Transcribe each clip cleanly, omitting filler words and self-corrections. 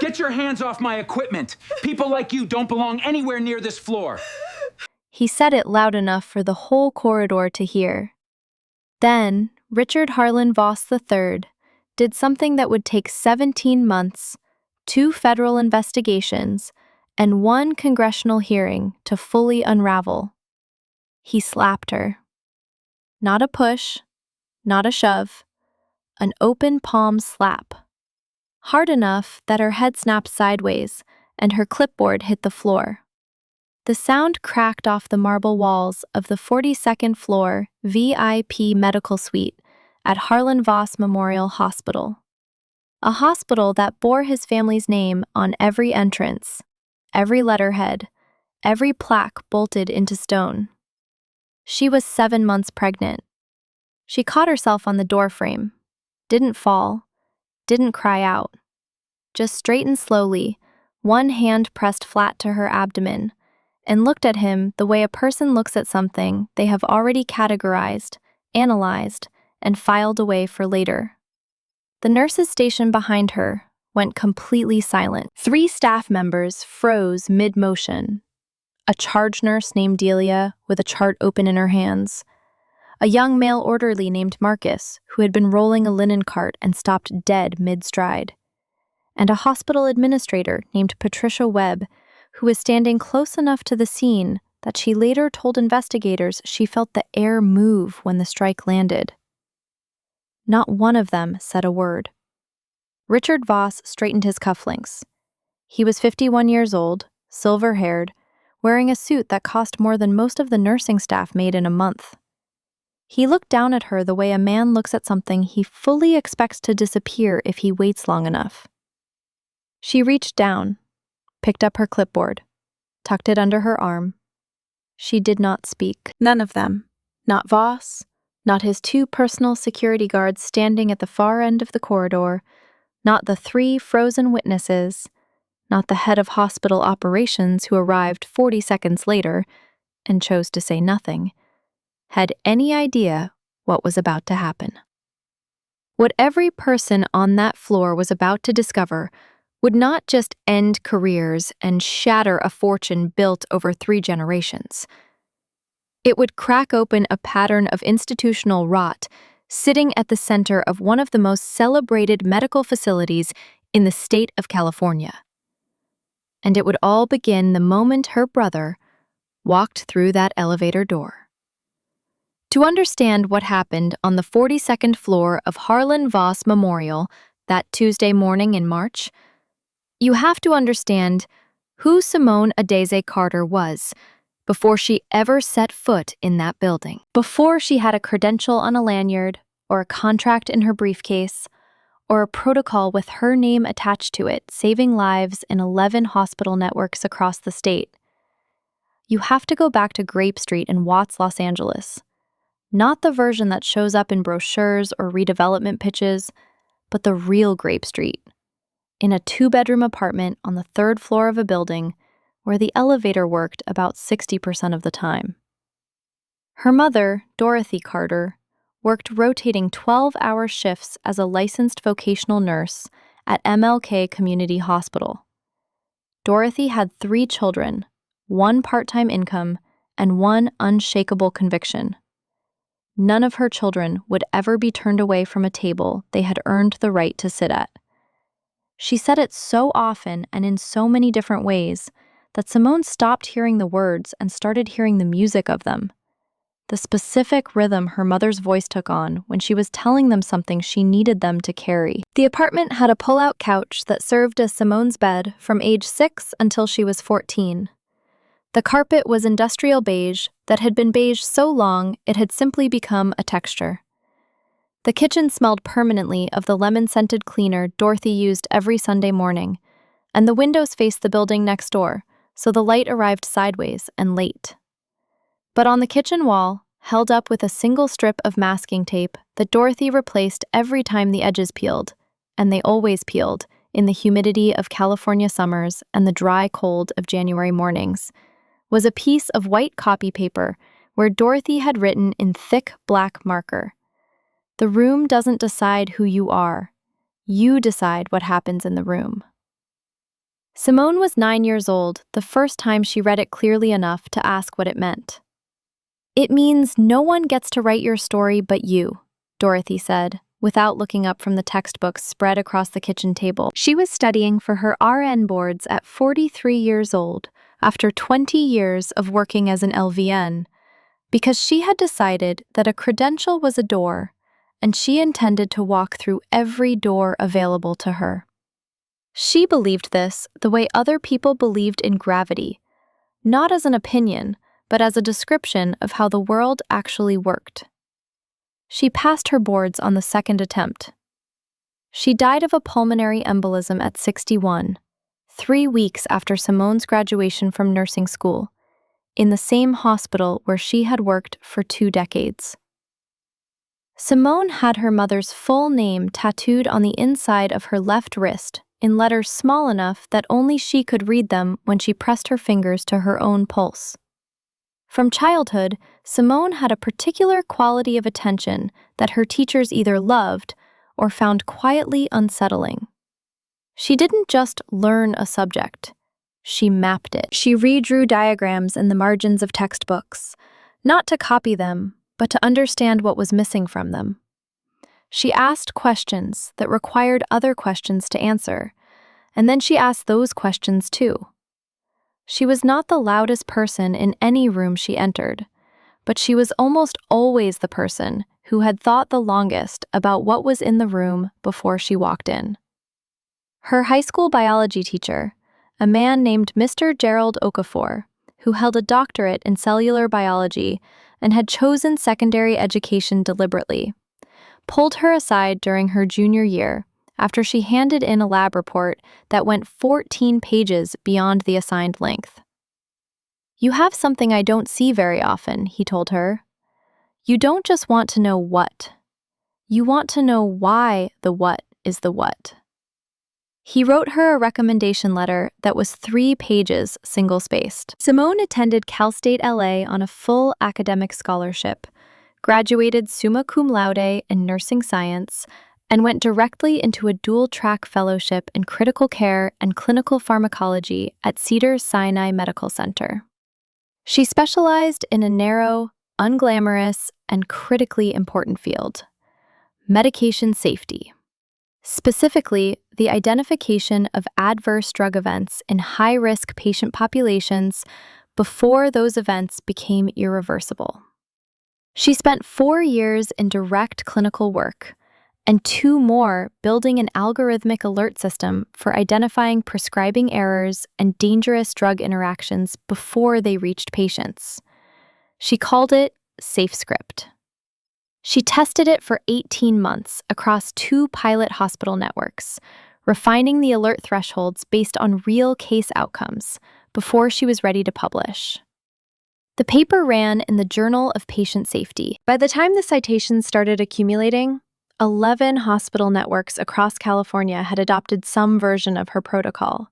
Get your hands off my equipment. People like you don't belong anywhere near this floor. He said it loud enough for the whole corridor to hear. Then, Richard Harlan Voss III did something that would take 17 months, 2 federal investigations, and 1 congressional hearing to fully unravel. He slapped her. Not a push, not a shove, an open palm slap. Hard enough that her head snapped sideways and her clipboard hit the floor. The sound cracked off the marble walls of the 42nd floor VIP medical suite at Harlan Voss Memorial Hospital. A hospital that bore his family's name on every entrance, every letterhead, every plaque bolted into stone. She was 7 months pregnant. She caught herself on the doorframe, didn't fall, didn't cry out. Just straightened slowly, one hand pressed flat to her abdomen, and looked at him the way a person looks at something they have already categorized, analyzed, and filed away for later. The nurses stationed behind her went completely silent. 3 staff members froze mid-motion. A charge nurse named Delia with a chart open in her hands. A young male orderly named Marcus who had been rolling a linen cart and stopped dead mid-stride. And a hospital administrator named Patricia Webb who was standing close enough to the scene that she later told investigators she felt the air move when the strike landed. Not one of them said a word. Richard Voss straightened his cufflinks. He was 51 years old, silver-haired, wearing a suit that cost more than most of the nursing staff made in a month. He looked down at her the way a man looks at something he fully expects to disappear if he waits long enough. She reached down, picked up her clipboard, tucked it under her arm. She did not speak. None of them, not Voss, not his 2 personal security guards standing at the far end of the corridor, not the 3 frozen witnesses, not the head of hospital operations who arrived 40 seconds later and chose to say nothing, had any idea what was about to happen. What every person on that floor was about to discover would not just end careers and shatter a fortune built over 3 generations. It would crack open a pattern of institutional rot sitting at the center of one of the most celebrated medical facilities in the state of California. And it would all begin the moment her brother walked through that elevator door. To understand what happened on the 42nd floor of Harlan Voss Memorial that Tuesday morning in March, you have to understand who Simone Adese Carter was before she ever set foot in that building. Before she had a credential on a lanyard, or a contract in her briefcase, or a protocol with her name attached to it saving lives in 11 hospital networks across the state. You have to go back to Grape Street in Watts, Los Angeles. Not the version that shows up in brochures or redevelopment pitches, but the real Grape Street. In a 2-bedroom apartment on the 3rd floor of a building where the elevator worked about 60% of the time. Her mother, Dorothy Carter, worked rotating 12-hour shifts as a licensed vocational nurse at MLK Community Hospital. Dorothy had 3 children, 1 part-time income, and 1 unshakable conviction. None of her children would ever be turned away from a table they had earned the right to sit at. She said it so often and in so many different ways that Simone stopped hearing the words and started hearing the music of them. The specific rhythm her mother's voice took on when she was telling them something she needed them to carry. The apartment had a pull-out couch that served as Simone's bed from age 6 until she was 14. The carpet was industrial beige that had been beige so long it had simply become a texture. The kitchen smelled permanently of the lemon-scented cleaner Dorothy used every Sunday morning, and the windows faced the building next door, so the light arrived sideways and late. But on the kitchen wall, held up with a single strip of masking tape that Dorothy replaced every time the edges peeled, and they always peeled, in the humidity of California summers and the dry cold of January mornings, was a piece of white copy paper where Dorothy had written in thick black marker, "The room doesn't decide who you are. You decide what happens in the room." Simone was 9 years old the first time she read it clearly enough to ask what it meant. "It means no one gets to write your story but you," Dorothy said, without looking up from the textbooks spread across the kitchen table. She was studying for her RN boards at 43 years old, after 20 years of working as an LVN, because she had decided that a credential was a door, and she intended to walk through every door available to her. She believed this the way other people believed in gravity, not as an opinion, but as a description of how the world actually worked. She passed her boards on the second attempt. She died of a pulmonary embolism at 61, 3 weeks after Simone's graduation from nursing school, in the same hospital where she had worked for 2 decades. Simone had her mother's full name tattooed on the inside of her left wrist in letters small enough that only she could read them when she pressed her fingers to her own pulse. From childhood, Simone had a particular quality of attention that her teachers either loved or found quietly unsettling. She didn't just learn a subject, she mapped it. She redrew diagrams in the margins of textbooks, not to copy them, but to understand what was missing from them. She asked questions that required other questions to answer, and then she asked those questions too. She was not the loudest person in any room she entered, but she was almost always the person who had thought the longest about what was in the room before she walked in. Her high school biology teacher, a man named Mr. Gerald Okafor, who held a doctorate in cellular biology and had chosen secondary education deliberately, pulled her aside during her junior year after she handed in a lab report that went 14 pages beyond the assigned length. "You have something I don't see very often," he told her. "You don't just want to know what. You want to know why the what is the what." He wrote her a recommendation letter that was 3 pages single-spaced. Simone attended Cal State LA on a full academic scholarship, graduated summa cum laude in nursing science, and went directly into a dual-track fellowship in critical care and clinical pharmacology at Cedars-Sinai Medical Center. She specialized in a narrow, unglamorous, and critically important field: medication safety. Specifically, the identification of adverse drug events in high-risk patient populations before those events became irreversible. She spent 4 years in direct clinical work, and 2 more building an algorithmic alert system for identifying prescribing errors and dangerous drug interactions before they reached patients. She called it SafeScript. She tested it for 18 months across 2 pilot hospital networks, refining the alert thresholds based on real case outcomes before she was ready to publish. The paper ran in the Journal of Patient Safety. By the time the citations started accumulating, 11 hospital networks across California had adopted some version of her protocol.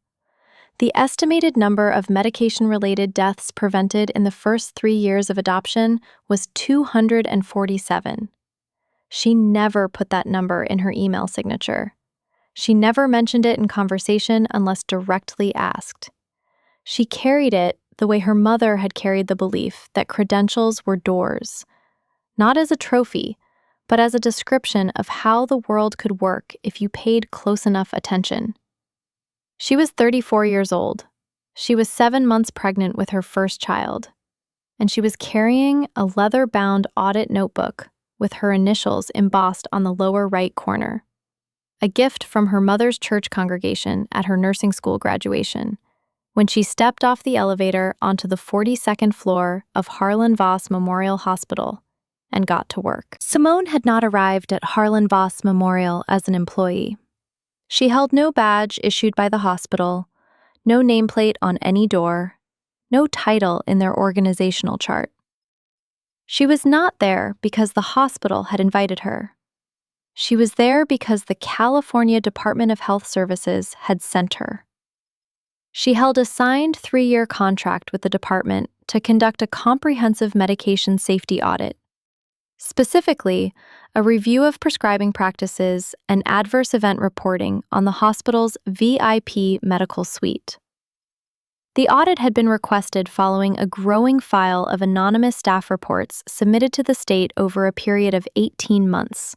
The estimated number of medication-related deaths prevented in the first 3 years of adoption was 247. She never put that number in her email signature. She never mentioned it in conversation unless directly asked. She carried it the way her mother had carried the belief that credentials were doors, not as a trophy, but as a description of how the world could work if you paid close enough attention. She was 34 years old. She was 7 months pregnant with her first child, and she was carrying a leather-bound audit notebook with her initials embossed on the lower right corner, a gift from her mother's church congregation at her nursing school graduation, when she stepped off the elevator onto the 42nd floor of Harlan Voss Memorial Hospital and got to work. Simone had not arrived at Harlan Voss Memorial as an employee. She held no badge issued by the hospital, no nameplate on any door, no title in their organizational chart. She was not there because the hospital had invited her. She was there because the California Department of Health Services had sent her. She held a signed 3-year contract with the department to conduct a comprehensive medication safety audit. Specifically, a review of prescribing practices and adverse event reporting on the hospital's VIP medical suite. The audit had been requested following a growing file of anonymous staff reports submitted to the state over a period of 18 months.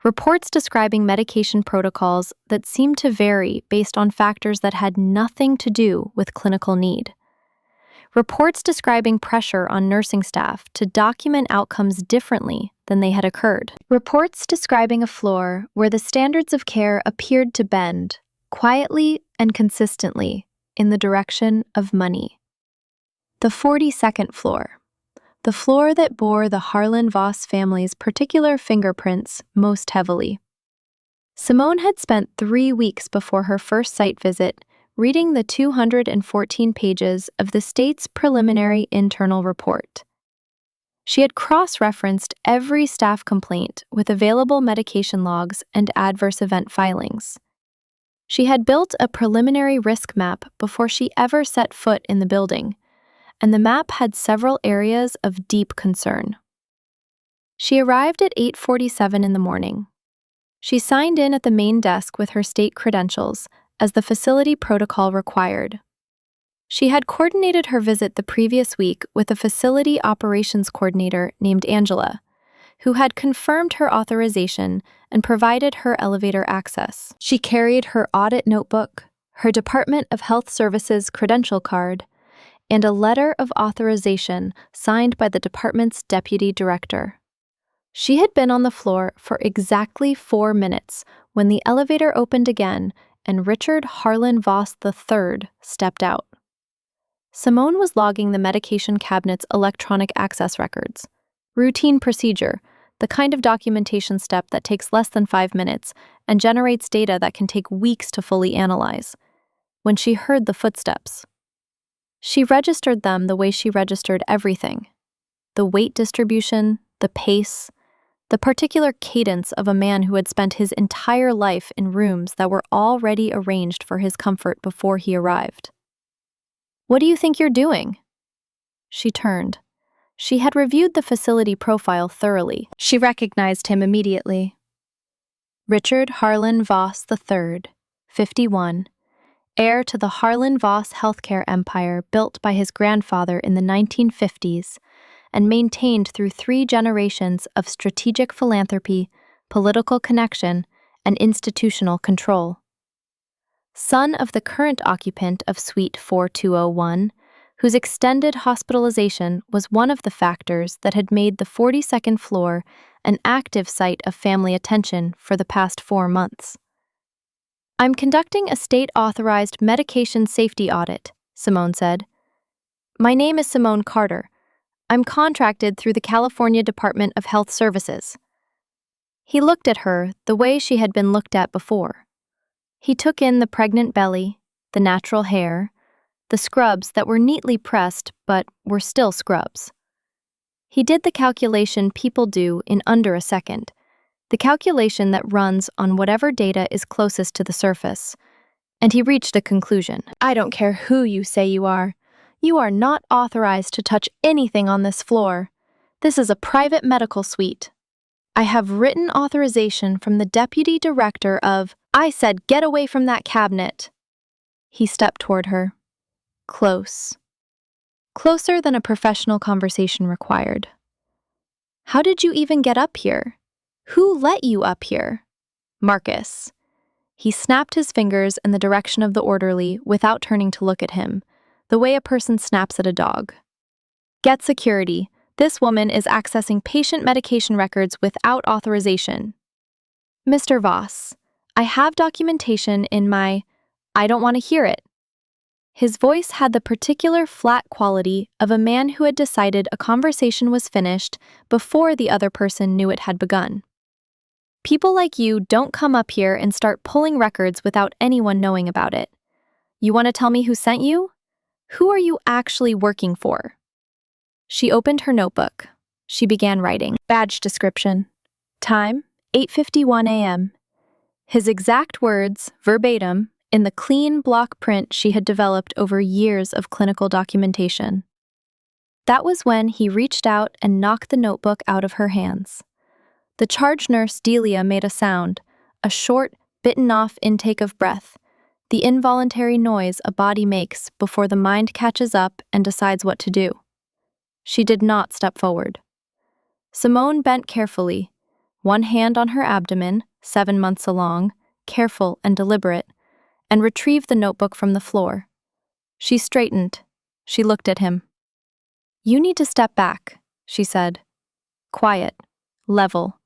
Reports describing medication protocols that seemed to vary based on factors that had nothing to do with clinical need. Reports describing pressure on nursing staff to document outcomes differently than they had occurred. Reports describing a floor where the standards of care appeared to bend, quietly and consistently, in the direction of money. The 42nd floor. The floor that bore the Harlan Voss family's particular fingerprints most heavily. Simone had spent 3 weeks before her first site visit reading the 214 pages of the state's preliminary internal report. She had cross-referenced every staff complaint with available medication logs and adverse event filings. She had built a preliminary risk map before she ever set foot in the building, and the map had several areas of deep concern. She arrived at 8:47 in the morning. She signed in at the main desk with her state credentials, as the facility protocol required. She had coordinated her visit the previous week with a facility operations coordinator named Angela, who had confirmed her authorization and provided her elevator access. She carried her audit notebook, her Department of Health Services credential card, and a letter of authorization signed by the department's deputy director. She had been on the floor for exactly 4 minutes when the elevator opened again and Richard Harlan Voss III stepped out. Simone was logging the medication cabinet's electronic access records. Routine procedure, the kind of documentation step that takes less than 5 minutes and generates data that can take weeks to fully analyze. When she heard the footsteps, she registered them the way she registered everything: the weight distribution, the pace, the particular cadence of a man who had spent his entire life in rooms that were already arranged for his comfort before he arrived. "What do you think you're doing?" She turned. She had reviewed the facility profile thoroughly. She recognized him immediately. Richard Harlan Voss III, 51, heir to the Harlan Voss healthcare empire built by his grandfather in the 1950s and maintained through 3 generations of strategic philanthropy, political connection, and institutional control. Son of the current occupant of Suite 4201, whose extended hospitalization was one of the factors that had made the 42nd floor an active site of family attention for the past 4 months. "I'm conducting a state-authorized medication safety audit," Simone said. "My name is Simone Carter. I'm contracted through the California Department of Health Services." He looked at her the way she had been looked at before. He took in the pregnant belly, the natural hair, the scrubs that were neatly pressed but were still scrubs. He did the calculation people do in under a second, the calculation that runs on whatever data is closest to the surface, and he reached a conclusion. "I don't care who you say you are. You are not authorized to touch anything on this floor. This is a private medical suite. I have written authorization from the deputy director of—" "I said get away from that cabinet." He stepped toward her. Close. Closer than a professional conversation required. "How did you even get up here? Who let you up here?" "Marcus." He snapped his fingers in the direction of the orderly without turning to look at him, the way a person snaps at a dog. "Get security. This woman is accessing patient medication records without authorization." "Mr. Voss, I have documentation in my—" "I don't want to hear it." His voice had the particular flat quality of a man who had decided a conversation was finished before the other person knew it had begun. "People like you don't come up here and start pulling records without anyone knowing about it. You want to tell me who sent you? Who are you actually working for?" She opened her notebook. She began writing. Badge description. Time, 8:51 a.m. His exact words, verbatim, in the clean block print she had developed over years of clinical documentation. That was when he reached out and knocked the notebook out of her hands. The charge nurse Delia made a sound, a short, bitten-off intake of breath, the involuntary noise a body makes before the mind catches up and decides what to do. She did not step forward. Simone bent carefully, one hand on her abdomen, 7 months along, careful and deliberate, and retrieved the notebook from the floor. She straightened. She looked at him. "You need to step back," she said. Quiet, level.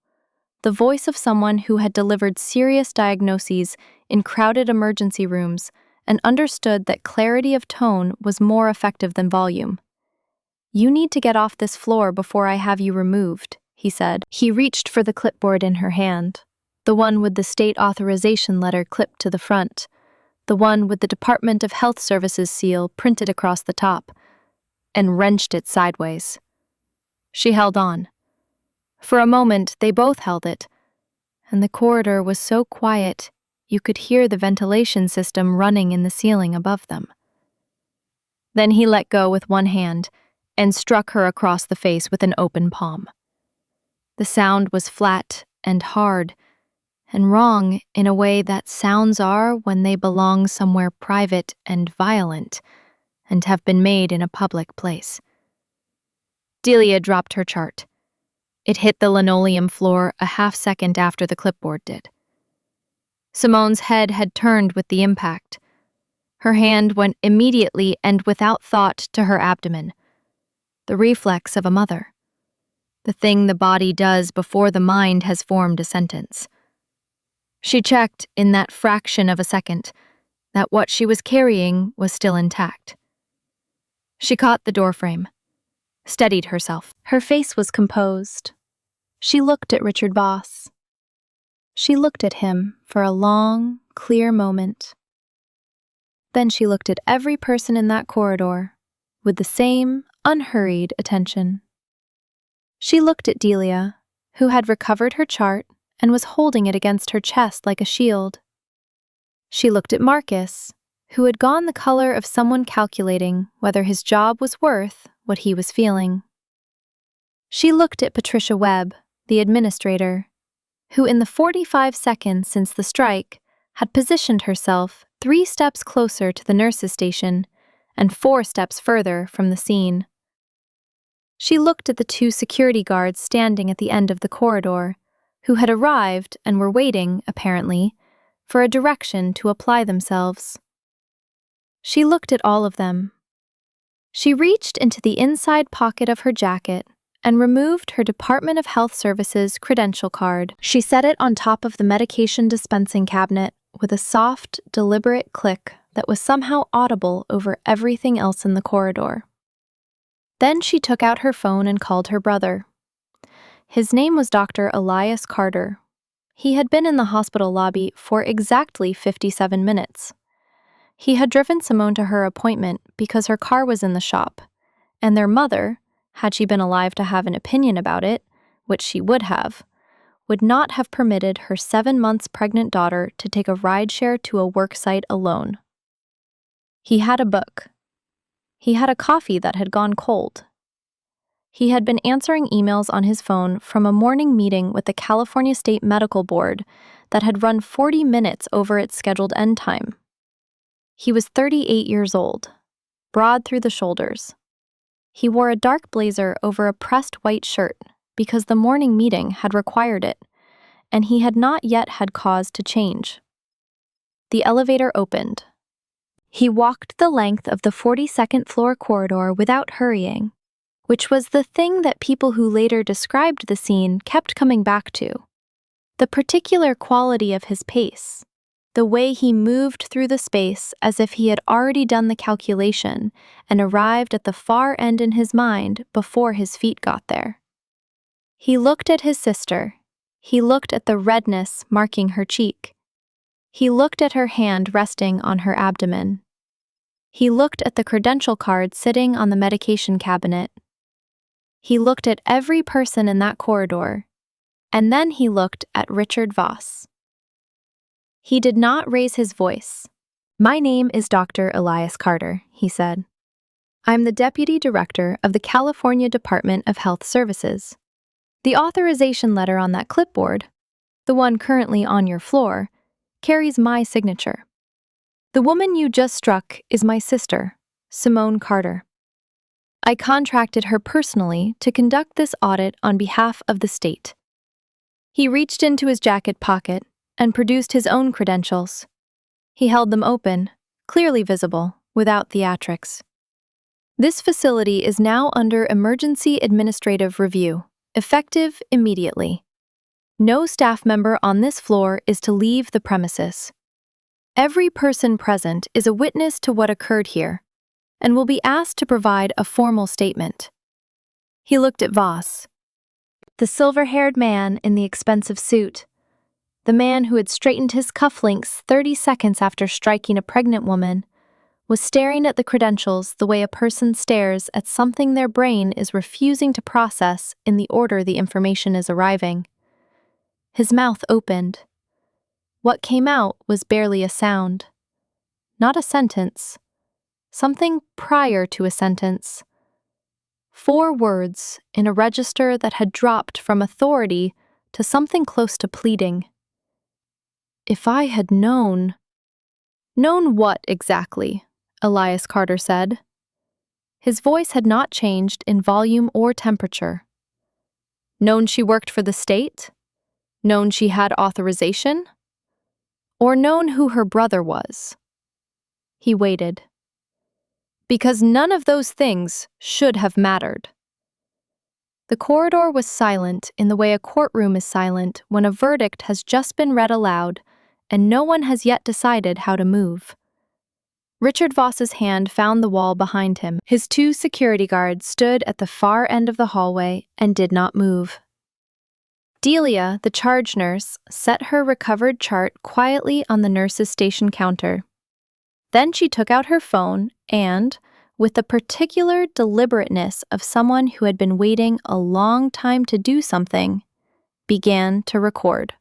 The voice of someone who had delivered serious diagnoses in crowded emergency rooms and understood that clarity of tone was more effective than volume. "You need to get off this floor before I have you removed," he said. He reached for the clipboard in her hand, the one with the state authorization letter clipped to the front, the one with the Department of Health Services seal printed across the top, and wrenched it sideways. She held on. For a moment, they both held it, and the corridor was so quiet you could hear the ventilation system running in the ceiling above them. Then he let go with one hand and struck her across the face with an open palm. The sound was flat and hard, and wrong in a way that sounds are when they belong somewhere private and violent, and have been made in a public place. Delia dropped her chart. It hit the linoleum floor a half-second after the clipboard did. Simone's head had turned with the impact. Her hand went immediately and without thought to her abdomen, the reflex of a mother, the thing the body does before the mind has formed a sentence. She checked in that fraction of a second that what she was carrying was still intact. She caught the doorframe, steadied herself. Her face was composed. She looked at Richard Voss. She looked at him for a long, clear moment. Then she looked at every person in that corridor with the same unhurried attention. She looked at Delia, who had recovered her chart and was holding it against her chest like a shield. She looked at Marcus, who had gone the color of someone calculating whether his job was worth what he was feeling. She looked at Patricia Webb, the administrator, who in the 45 seconds since the strike had positioned herself 3 steps closer to the nurses' station and 4 steps further from the scene. She looked at the 2 security guards standing at the end of the corridor, who had arrived and were waiting, apparently, for a direction to apply themselves. She looked at all of them. She reached into the inside pocket of her jacket and removed her Department of Health Services credential card. She set it on top of the medication dispensing cabinet with a soft, deliberate click that was somehow audible over everything else in the corridor. Then she took out her phone and called her brother. His name was Dr. Elias Carter. He had been in the hospital lobby for exactly 57 minutes. He had driven Simone to her appointment because her car was in the shop, and their mother, had she been alive to have an opinion about it, which she would not have permitted her 7 months pregnant daughter to take a rideshare to a work site alone. He had a book. He had a coffee that had gone cold. He had been answering emails on his phone from a morning meeting with the California State Medical Board that had run 40 minutes over its scheduled end time. He was 38 years old, broad through the shoulders. He wore a dark blazer over a pressed white shirt because the morning meeting had required it, and he had not yet had cause to change. The elevator opened. He walked the length of the 42nd floor corridor without hurrying, which was the thing that people who later described the scene kept coming back to. The particular quality of his pace, the way he moved through the space as if he had already done the calculation and arrived at the far end in his mind before his feet got there. He looked at his sister. He looked at the redness marking her cheek. He looked at her hand resting on her abdomen. He looked at the credential card sitting on the medication cabinet. He looked at every person in that corridor, and then he looked at Richard Voss. He did not raise his voice. "My name is Dr. Elias Carter," he said. I'm the Deputy Director of the California Department of Health Services. The authorization letter on that clipboard, the one currently on your floor, carries my signature. The woman you just struck is my sister, Simone Carter. I contracted her personally to conduct this audit on behalf of the state. He reached into his jacket pocket and produced his own credentials. He held them open, clearly visible, without theatrics. This facility is now under emergency administrative review, effective immediately. No staff member on this floor is to leave the premises. Every person present is a witness to what occurred here and will be asked to provide a formal statement. He looked at Voss, the silver-haired man in the expensive suit, the man who had straightened his cufflinks 30 seconds after striking a pregnant woman, was staring at the credentials the way a person stares at something their brain is refusing to process in the order the information is arriving. His mouth opened. What came out was barely a sound. Not a sentence. Something prior to a sentence. 4 words in a register that had dropped from authority to something close to pleading. If I had known... Known what exactly? Elias Carter said. His voice had not changed in volume or temperature. Known she worked for the state? Known she had authorization? Or known who her brother was? He waited. Because none of those things should have mattered. The corridor was silent in the way a courtroom is silent when a verdict has just been read aloud and no one has yet decided how to move. Richard Voss's hand found the wall behind him. His 2 security guards stood at the far end of the hallway and did not move. Delia, the charge nurse, set her recovered chart quietly on the nurse's station counter. Then she took out her phone and, with the particular deliberateness of someone who had been waiting a long time to do something, began to record.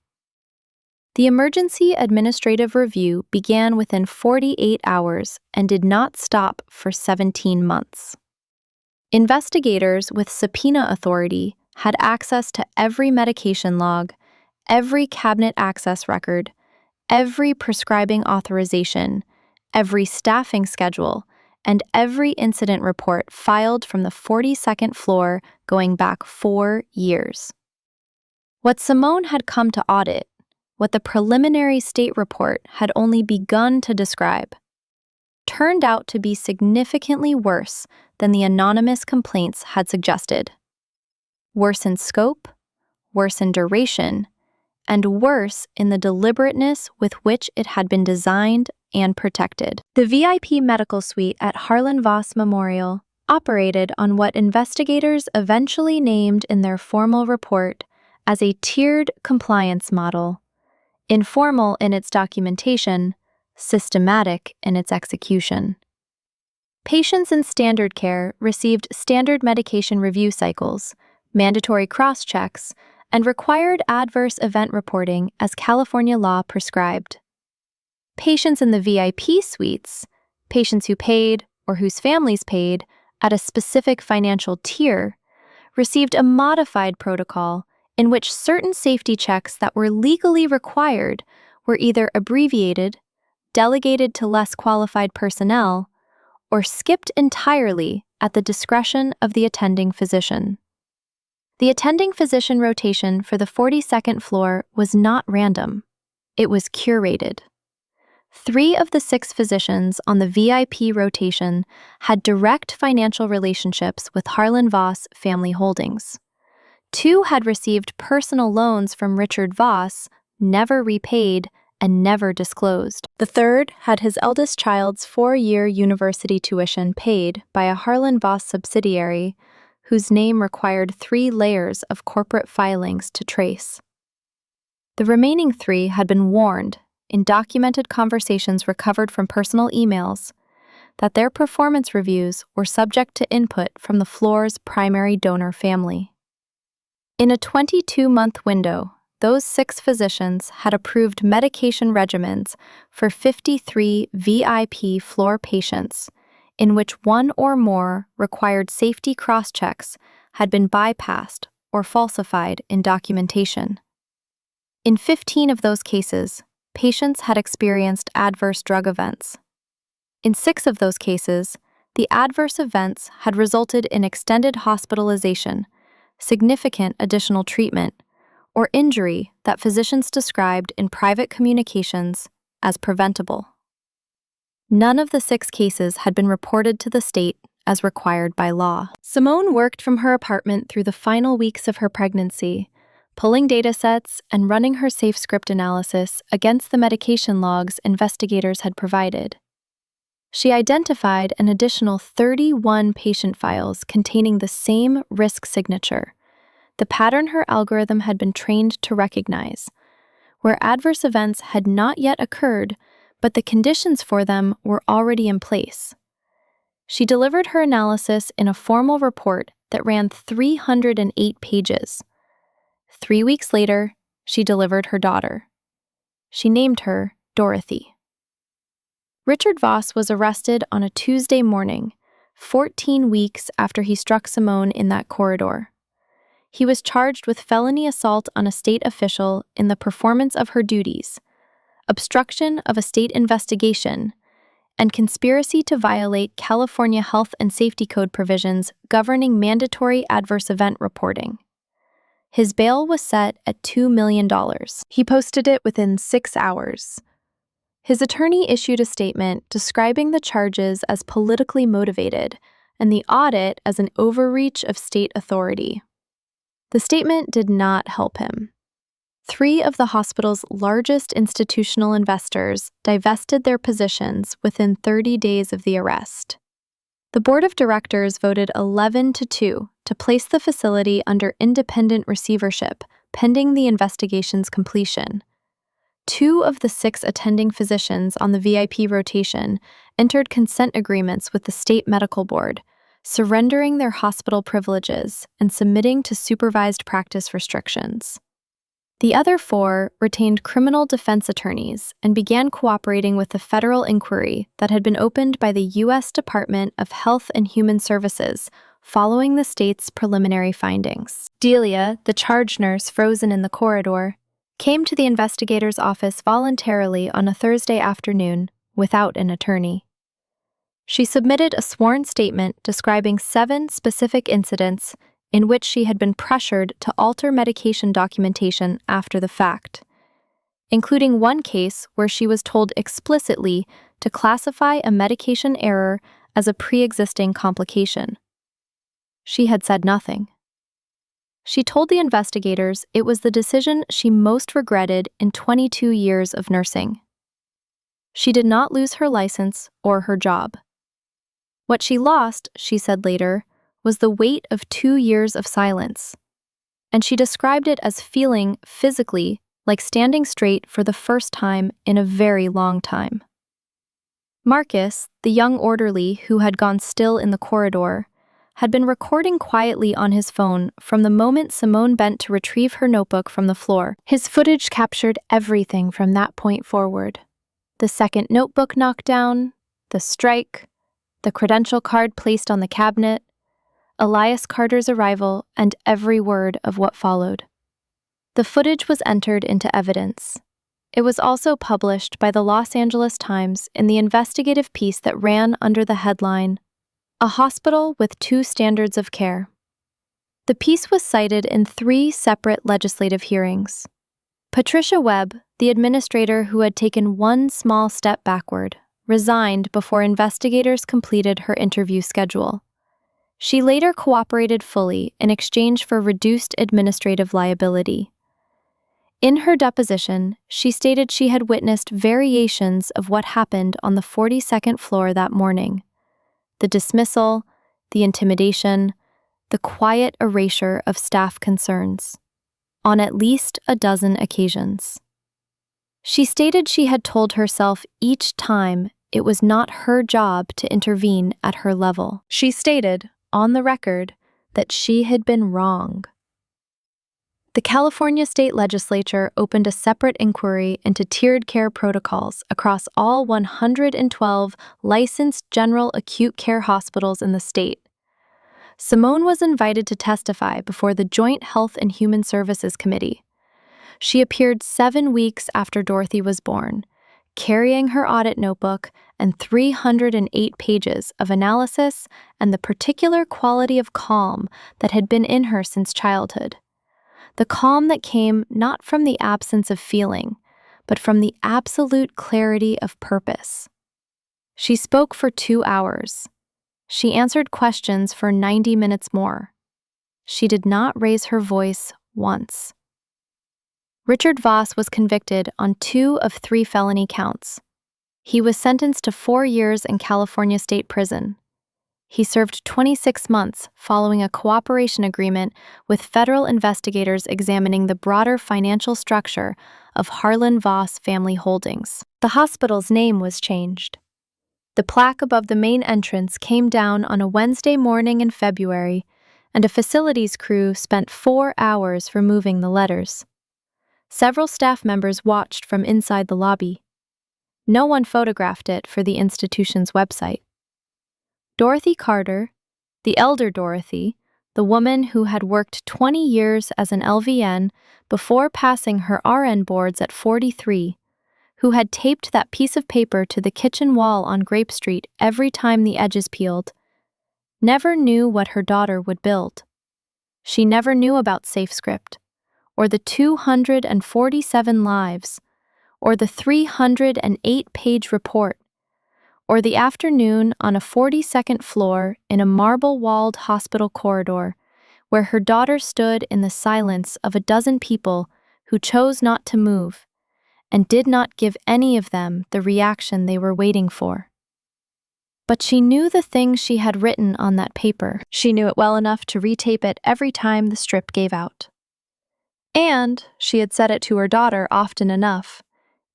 The emergency administrative review began within 48 hours and did not stop for 17 months. Investigators with subpoena authority had access to every medication log, every cabinet access record, every prescribing authorization, every staffing schedule, and every incident report filed from the 42nd floor going back 4 years. What Simone had come to audit, what the preliminary state report had only begun to describe, turned out to be significantly worse than the anonymous complaints had suggested. Worse in scope, worse in duration, and worse in the deliberateness with which it had been designed and protected. The VIP medical suite at Harlan Voss Memorial operated on what investigators eventually named in their formal report as a tiered compliance model, informal in its documentation, systematic in its execution. Patients in standard care received standard medication review cycles, mandatory cross-checks, and required adverse event reporting as California law prescribed. Patients in the VIP suites, patients who paid or whose families paid at a specific financial tier, received a modified protocol in which certain safety checks that were legally required were either abbreviated, delegated to less qualified personnel, or skipped entirely at the discretion of the attending physician. The attending physician rotation for the 42nd floor was not random. It was curated. 3 of the 6 physicians on the VIP rotation had direct financial relationships with Harlan Voss Family Holdings. 2 had received personal loans from Richard Voss, never repaid and never disclosed. The 3rd had his eldest child's 4-year university tuition paid by a Harlan Voss subsidiary whose name required 3 layers of corporate filings to trace. The remaining 3 had been warned, in documented conversations recovered from personal emails, that their performance reviews were subject to input from the floor's primary donor family. In a 22-month window, those 6 physicians had approved medication regimens for 53 VIP floor patients, in which one or more required safety cross-checks had been bypassed or falsified in documentation. In 15 of those cases, patients had experienced adverse drug events. In 6 of those cases, the adverse events had resulted in extended hospitalization, significant additional treatment, or injury that physicians described in private communications as preventable. None of the 6 cases had been reported to the state as required by law. Simone worked from her apartment through the final weeks of her pregnancy, pulling datasets and running her safe script analysis against the medication logs investigators had provided. She identified an additional 31 patient files containing the same risk signature, the pattern her algorithm had been trained to recognize, where adverse events had not yet occurred, but the conditions for them were already in place. She delivered her analysis in a formal report that ran 308 pages. 3 weeks later, she delivered her daughter. She named her Dorothy. Richard Voss was arrested on a Tuesday morning, 14 weeks after he struck Simone in that corridor. He was charged with felony assault on a state official in the performance of her duties, obstruction of a state investigation, and conspiracy to violate California Health and Safety Code provisions governing mandatory adverse event reporting. His bail was set at $2 million. He posted it within 6 hours. His attorney issued a statement describing the charges as politically motivated and the audit as an overreach of state authority. The statement did not help him. 3 of the hospital's largest institutional investors divested their positions within 30 days of the arrest. The board of directors voted 11-2 to place the facility under independent receivership pending the investigation's completion. 2 of the 6 attending physicians on the VIP rotation entered consent agreements with the state medical board, surrendering their hospital privileges and submitting to supervised practice restrictions. The other 4 retained criminal defense attorneys and began cooperating with the federal inquiry that had been opened by the U.S. Department of Health and Human Services following the state's preliminary findings. Delia, the charge nurse frozen in the corridor, came to the investigator's office voluntarily on a Thursday afternoon without an attorney. She submitted a sworn statement describing 7 specific incidents in which she had been pressured to alter medication documentation after the fact, including one case where she was told explicitly to classify a medication error as a pre-existing complication. She had said nothing. She told the investigators it was the decision she most regretted in 22 years of nursing. She did not lose her license or her job. What she lost, she said later, was the weight of 2 years of silence, and she described it as feeling physically like standing straight for the first time in a very long time. Marcus, the young orderly who had gone still in the corridor, had been recording quietly on his phone from the moment Simone bent to retrieve her notebook from the floor. His footage captured everything from that point forward. The second notebook knockdown, the strike, the credential card placed on the cabinet, Elias Carter's arrival, and every word of what followed. The footage was entered into evidence. It was also published by the Los Angeles Times in the investigative piece that ran under the headline, "A Hospital with 2 Standards of Care." The piece was cited in 3 separate legislative hearings. Patricia Webb, the administrator who had taken one small step backward, resigned before investigators completed her interview schedule. She later cooperated fully in exchange for reduced administrative liability. In her deposition, she stated she had witnessed variations of what happened on the 42nd floor that morning: the dismissal, the intimidation, the quiet erasure of staff concerns, on at least a dozen occasions. She stated she had told herself each time it was not her job to intervene at her level. She stated, on the record, that she had been wrong. The California State Legislature opened a separate inquiry into tiered care protocols across all 112 licensed general acute care hospitals in the state. Simone was invited to testify before the Joint Health and Human Services Committee. She appeared 7 weeks after Dorothy was born, carrying her audit notebook and 308 pages of analysis and the particular quality of calm that had been in her since childhood. The calm that came not from the absence of feeling, but from the absolute clarity of purpose. She spoke for 2 hours. She answered questions for 90 minutes more. She did not raise her voice once. Richard Voss was convicted on 2 of 3 felony counts. He was sentenced to 4 years in California State Prison. He served 26 months following a cooperation agreement with federal investigators examining the broader financial structure of Harlan Voss Family Holdings. The hospital's name was changed. The plaque above the main entrance came down on a Wednesday morning in February, and a facilities crew spent 4 hours removing the letters. Several staff members watched from inside the lobby. No one photographed it for the institution's website. Dorothy Carter, the elder Dorothy, the woman who had worked 20 years as an LVN before passing her RN boards at 43, who had taped that piece of paper to the kitchen wall on Grape Street every time the edges peeled, never knew what her daughter would build. She never knew about SafeScript, or the 247 lives, or the 308-page report, or the afternoon on a 42nd floor in a marble-walled hospital corridor where her daughter stood in the silence of a dozen people who chose not to move and did not give any of them the reaction they were waiting for. But she knew the things she had written on that paper. She knew it well enough to retape it every time the strip gave out. And she had said it to her daughter often enough,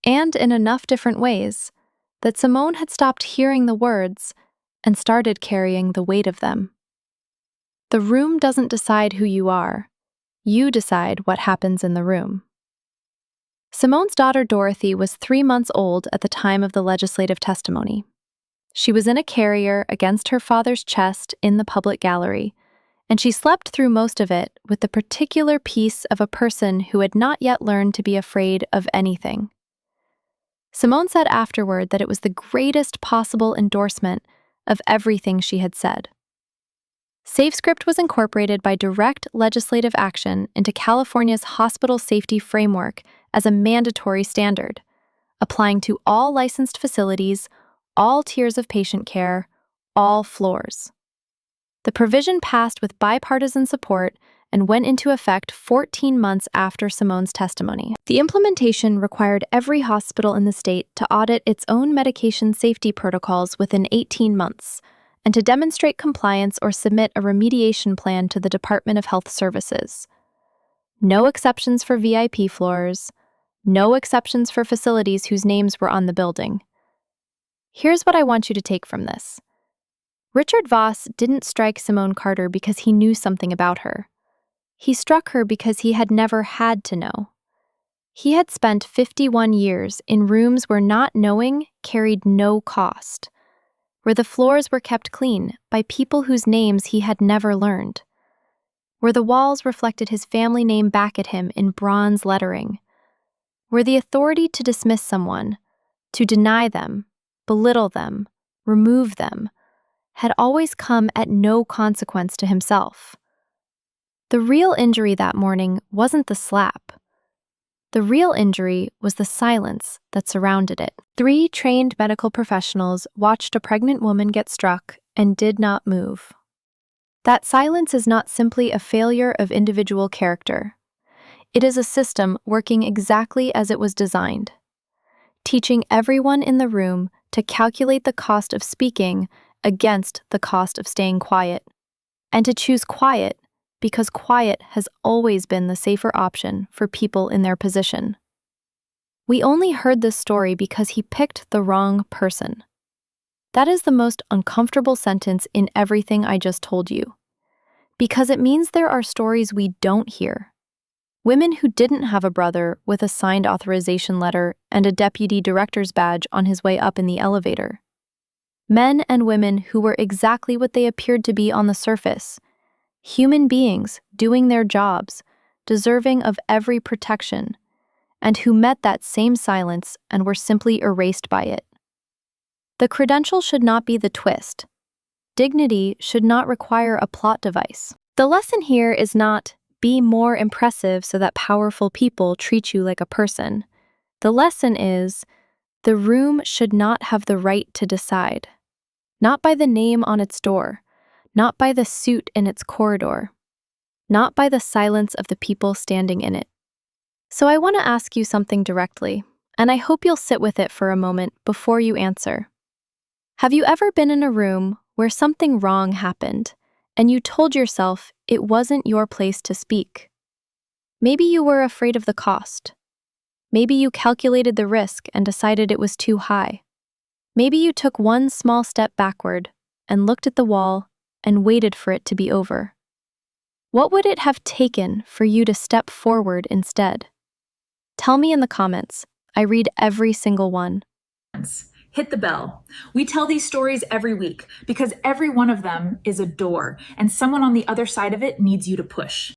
and in enough different ways, that Simone had stopped hearing the words and started carrying the weight of them. The room doesn't decide who you are. You decide what happens in the room. Simone's daughter Dorothy was 3 months old at the time of the legislative testimony. She was in a carrier against her father's chest in the public gallery, and she slept through most of it with the particular peace of a person who had not yet learned to be afraid of anything. Simone said afterward that it was the greatest possible endorsement of everything she had said. SafeScript was incorporated by direct legislative action into California's hospital safety framework as a mandatory standard, applying to all licensed facilities, all tiers of patient care, all floors. The provision passed with bipartisan support and went into effect 14 months after Simone's testimony. The implementation required every hospital in the state to audit its own medication safety protocols within 18 months, and to demonstrate compliance or submit a remediation plan to the Department of Health Services. No exceptions for VIP floors, no exceptions for facilities whose names were on the building. Here's what I want you to take from this. Richard Voss didn't strike Simone Carter because he knew something about her. He struck her because he had never had to know. He had spent 51 years in rooms where not knowing carried no cost, where the floors were kept clean by people whose names he had never learned, where the walls reflected his family name back at him in bronze lettering, where the authority to dismiss someone, to deny them, belittle them, remove them, had always come at no consequence to himself. The real injury that morning wasn't the slap. The real injury was the silence that surrounded it. 3 trained medical professionals watched a pregnant woman get struck and did not move. That silence is not simply a failure of individual character. It is a system working exactly as it was designed, teaching everyone in the room to calculate the cost of speaking against the cost of staying quiet, and to choose quiet because quiet has always been the safer option for people in their position. We only heard this story because he picked the wrong person. That is the most uncomfortable sentence in everything I just told you, because it means there are stories we don't hear. Women who didn't have a brother with a signed authorization letter and a deputy director's badge on his way up in the elevator. Men and women who were exactly what they appeared to be on the surface. Human beings doing their jobs, deserving of every protection, and who met that same silence and were simply erased by it. The credential should not be the twist. Dignity should not require a plot device. The lesson here is not be more impressive so that powerful people treat you like a person. The lesson is the room should not have the right to decide. Not by the name on its door, not by the suit in its corridor, not by the silence of the people standing in it. So I want to ask you something directly, and I hope you'll sit with it for a moment before you answer. Have you ever been in a room where something wrong happened, and you told yourself it wasn't your place to speak? Maybe you were afraid of the cost. Maybe you calculated the risk and decided it was too high. Maybe you took one small step backward and looked at the wall and waited for it to be over. What would it have taken for you to step forward instead? Tell me in the comments. I read every single one. Hit the bell. We tell these stories every week because every one of them is a door, and someone on the other side of it needs you to push.